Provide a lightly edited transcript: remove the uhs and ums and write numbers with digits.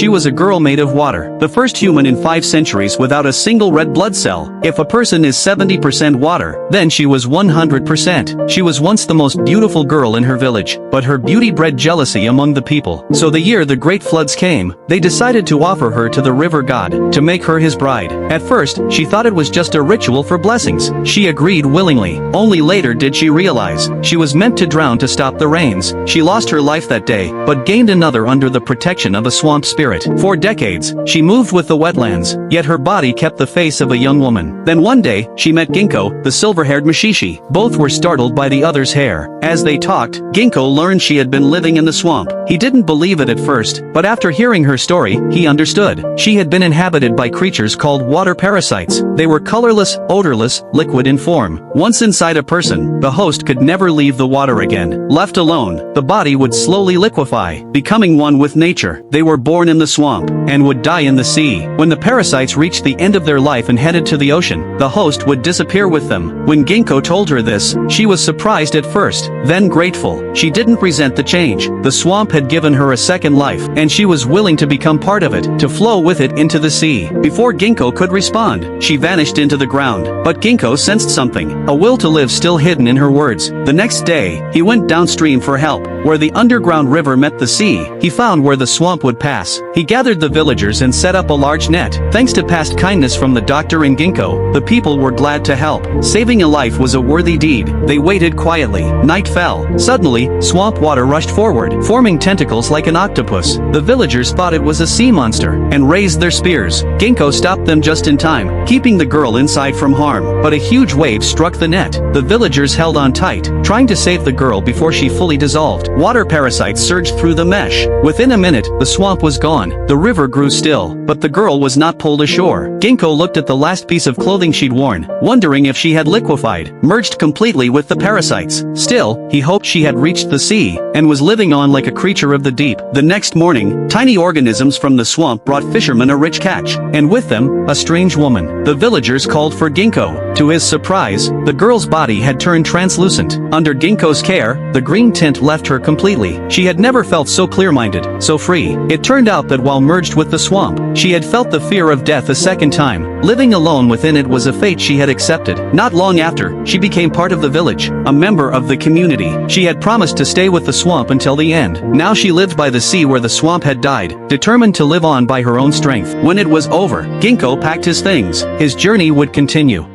She was a girl made of water, the first human in 5 centuries without a single red blood cell. If a person is 70% water, then she was 100%. She was once the most beautiful girl in her village, but her beauty bred jealousy among the people. So the year the great floods came, they decided to offer her to the river god, to make her his bride. At first, she thought it was just a ritual for blessings. She agreed willingly. Only later did she realize she was meant to drown to stop the rains. She lost her life that day, but gained another under the protection of a swamp spirit. For decades, she moved with the wetlands, yet her body kept the face of a young woman. Then one day, she met Ginkgo, the silver-haired Mushishi. Both were startled by the other's hair. As they talked, Ginkgo learned she had been living in the swamp. He didn't believe it at first, but after hearing her story, he understood. She had been inhabited by creatures called water parasites. They were colorless, odorless, liquid in form. Once inside a person, the host could never leave the water again. Left alone, the body would slowly liquefy, becoming one with nature. They were born in the swamp, and would die in the sea. When the parasites reached the end of their life and headed to the ocean, the host would disappear with them. When Ginkgo told her this, she was surprised at first, then grateful. She didn't resent the change. The swamp had given her a second life, and she was willing to become part of it, to flow with it into the sea. Before Ginkgo could respond, she vanished into the ground. But Ginkgo sensed something, a will to live still hidden in her words. The next day, he went downstream for help. Where the underground river met the sea, he found where the swamp would pass. He gathered the villagers and set up a large net. Thanks to past kindness from the doctor and Ginkgo, the people were glad to help. Saving a life was a worthy deed. They waited quietly. Night fell. Suddenly, swamp water rushed forward, forming tentacles like an octopus. The villagers thought it was a sea monster, and raised their spears. Ginkgo stopped them just in time, keeping the girl inside from harm. But a huge wave struck the net. The villagers held on tight, trying to save the girl before she fully dissolved. Water parasites surged through the mesh. Within a minute, the swamp was gone. The river grew still, but the girl was not pulled ashore. Ginkgo looked at the last piece of clothing she'd worn, wondering if she had liquefied, merged completely with the parasites. Still, he hoped she had reached the sea, and was living on like a creature of the deep. The next morning, tiny organisms from the swamp brought fishermen a rich catch, and with them, a strange woman. The villagers called for Ginkgo. To his surprise, the girl's body had turned translucent. Under Ginkgo's care, the green tint left her completely. She had never felt so clear-minded, so free. It turned out that while merged with the swamp, she had felt the fear of death a second time. Living alone within it was a fate she had accepted. Not long after, she became part of the village, a member of the community. She had promised to stay with the swamp until the end. Now she lived by the sea where the swamp had died, determined to live on by her own strength. When it was over, Ginkgo packed his things. His journey would continue.